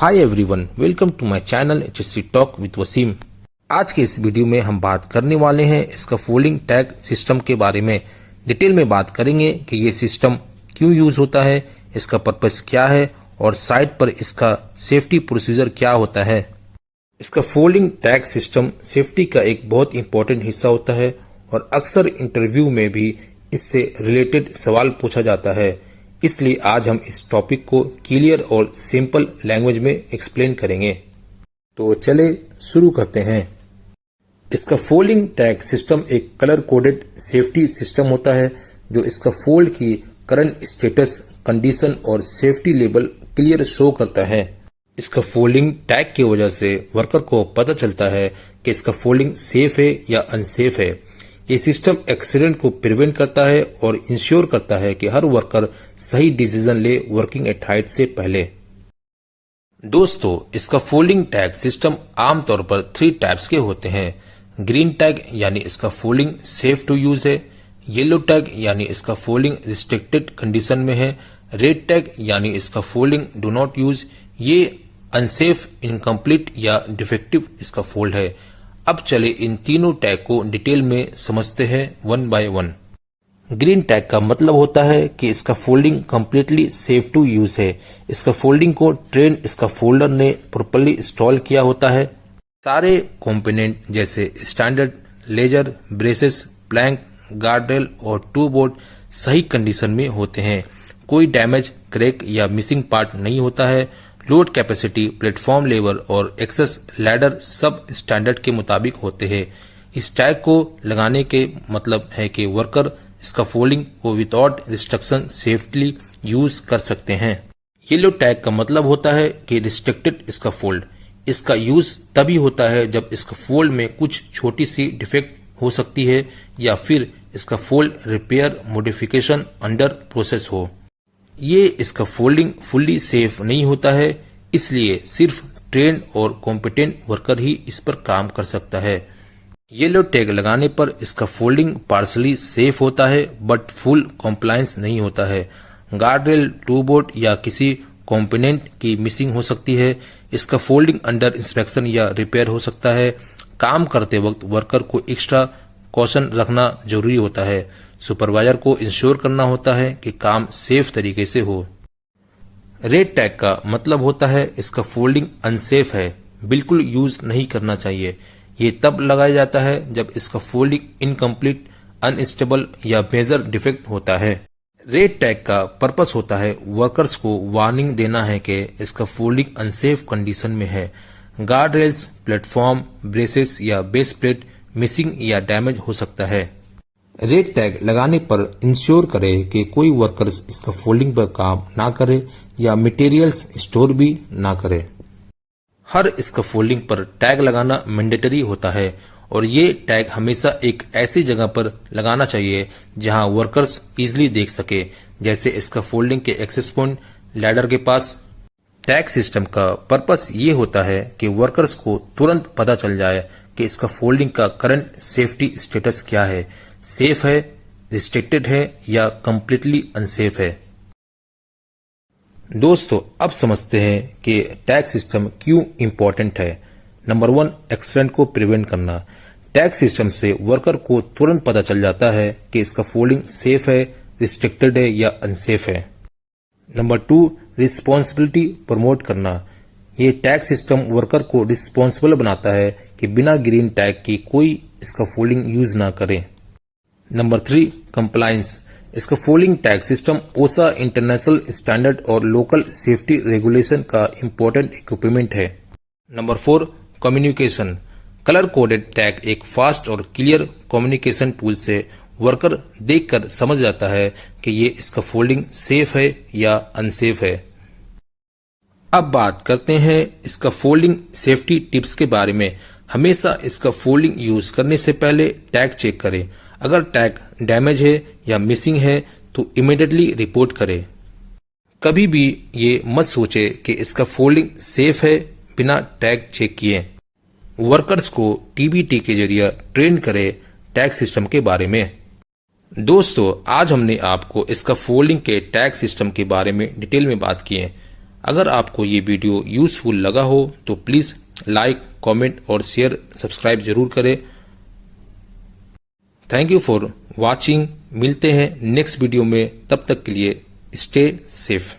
Hi everyone, welcome to my channel HSC talk with Waseem. आज के इस वीडियो में हम बात करने वाले हैं इसका फोल्डिंग टैग सिस्टम के बारे में। डिटेल में बात करेंगे कि ये सिस्टम क्यों यूज होता है, इसका पर्पस क्या है और साइट पर इसका सेफ्टी प्रोसीजर क्या होता है। इसका फोल्डिंग टैग सिस्टम सेफ्टी का एक बहुत इंपॉर्टेंट हिस्सा होता है और अक्सर इंटरव्यू में भी इससे रिलेटेड सवाल पूछा जाता है। इसलिए आज हम इस टॉपिक को क्लियर और सिंपल लैंग्वेज में एक्सप्लेन करेंगे। तो चले शुरू करते हैं। इसका फोल्डिंग टैग सिस्टम एक कलर कोडेड सेफ्टी सिस्टम होता है जो इसका फोल्ड की करंट स्टेटस, कंडीशन और सेफ्टी लेवल क्लियर शो करता है। इसका फोल्डिंग टैग की वजह से वर्कर को पता चलता है कि इसका फोल्डिंग सेफ है या अनसेफ है। ये सिस्टम एक्सीडेंट को प्रिवेंट करता है और इंश्योर करता है कि हर वर्कर सही डिसीजन ले वर्किंग एट हाइट से पहले। दोस्तों, इसका फोल्डिंग टैग सिस्टम आमतौर पर 3 टाइप्स के होते हैं। ग्रीन टैग यानी इसका फोल्डिंग सेफ टू यूज है, येलो टैग यानी इसका फोल्डिंग रिस्ट्रिक्टेड कंडीशन में है, रेड टैग यानी इसका फोल्डिंग डू नॉट यूज, ये अनसेफ, इनकम्प्लीट या डिफेक्टिव इसका फोल्ड है। अब चले इन तीनों टैग को डिटेल में समझते हैं one by one. Green tag का मतलब होता है कि इसका folding completely safe to use है। इसका फोल्डिंग को ट्रेन इसका फोल्डर ने प्रॉपर्ली इंस्टॉल किया होता है। सारे कंपोनेंट जैसे standard, ledger, braces, plank, guardrail और टू बोर्ड सही कंडीशन में होते हैं। कोई डैमेज, क्रैक या मिसिंग पार्ट नहीं होता है। लोड कैपेसिटी, प्लेटफॉर्म लेवल और एक्सेस लैडर सब स्टैंडर्ड के मुताबिक होते हैं। इस टैग को लगाने के मतलब है कि वर्कर इसका फोल्डिंग को विदाउट रिस्ट्रिक्शन सेफली यूज कर सकते हैं। येलो टैग का मतलब होता है कि रिस्ट्रिक्टेड इसका फोल्ड। इसका यूज तभी होता है जब इसका फोल्ड में कुछ छोटी सी डिफेक्ट हो सकती है या फिर इसका fold repair modification under process हो। ये इसका फोल्डिंग फुल्ली सेफ नहीं होता है, इसलिए सिर्फ ट्रेन और कॉम्पिटेंट वर्कर ही इस पर काम कर सकता है। येलो टैग लगाने पर इसका फोल्डिंग पार्शली सेफ होता है बट फुल कॉम्प्लायंस नहीं होता है। गार्डरेल, टू बोर्ड या किसी कॉम्पोनेंट की मिसिंग हो सकती है। इसका फोल्डिंग अंडर इंस्पेक्शन या रिपेयर हो सकता है। काम करते वक्त वर्कर को एक्स्ट्रा कॉशन रखना जरूरी होता है। सुपरवाइजर को इंश्योर करना होता है कि काम सेफ तरीके से हो। रेड टैग का मतलब होता है इसका फोल्डिंग अनसेफ है, बिल्कुल यूज नहीं करना चाहिए। ये तब लगाया जाता है जब इसका फोल्डिंग इनकम्प्लीट, अनस्टेबल या मेजर डिफेक्ट होता है। रेड टैग का पर्पस होता है वर्कर्स को वार्निंग देना है कि इसका फोल्डिंग अनसेफ कंडीशन में है। गार्ड रेल्स, प्लेटफॉर्म, ब्रेसेस या बेस प्लेट मिसिंग या डैमेज हो सकता है। रेड टैग लगाने पर इंश्योर करें कि कोई वर्कर्स इसका फोल्डिंग पर काम ना करे या मटेरियल्स स्टोर भी ना करे। हर इसका फोल्डिंग पर टैग लगाना मैंडेटरी होता है और ये टैग हमेशा एक ऐसी जगह पर लगाना चाहिए जहां वर्कर्स इजीली देख सके, जैसे इसका फोल्डिंग के एक्सेस पॉइंट, लैडर के पास। टैग सिस्टम का पर्पस ये होता है कि वर्कर्स को तुरंत पता चल जाए कि इसका फोल्डिंग का करंट सेफ्टी स्टेटस क्या है, सेफ है, रिस्ट्रिक्टेड है या कंप्लीटली अनसेफ है। दोस्तों, अब समझते हैं कि टैग सिस्टम क्यों इंपॉर्टेंट है। नंबर 1, एक्सीडेंट को प्रिवेंट करना। टैग सिस्टम से वर्कर को तुरंत पता चल जाता है कि इसका फोल्डिंग सेफ है, रिस्ट्रिक्टेड है या अनसेफ है। नंबर 2, रिस्पॉन्सिबिलिटी प्रमोट करना। ये टैग सिस्टम वर्कर को रिस्पॉन्सिबल बनाता है कि बिना ग्रीन टैग की कोई इसका फोल्डिंग यूज ना करे। Number 3, compliance. इसका फोल्डिंग टैग सिस्टम ओसा इंटरनेशनल स्टैंडर्ड और लोकल सेफ्टी रेगुलेशन का इंपॉर्टेंट इक्विपमेंट है। Number 4, communication. Colour coded tag एक फास्ट और क्लियर कम्युनिकेशन टूल से वर्कर देखकर समझ जाता है कि ये इसका फोल्डिंग सेफ है या अनसेफ है। अब बात करते हैं इसका फोल्डिंग सेफ्टी टिप्स के बारे में। हमेशा इसका फोल्डिंग यूज करने से पहले टैग चेक करें। अगर टैग डैमेज है या मिसिंग है तो इमीडिएटली रिपोर्ट करें। कभी भी ये मत सोचे कि इसका फोल्डिंग सेफ है बिना टैग चेक किए। वर्कर्स को TBT के जरिए ट्रेन करें टैग सिस्टम के बारे में। दोस्तों, आज हमने आपको इसका फोल्डिंग के टैग सिस्टम के बारे में डिटेल में बात की है। अगर आपको ये वीडियो यूजफुल लगा हो तो प्लीज लाइक, कमेंट और शेयर, सब्सक्राइब जरूर करें। Thank you for watching. मिलते हैं नेक्स्ट वीडियो में, तब तक के लिए स्टे सेफ।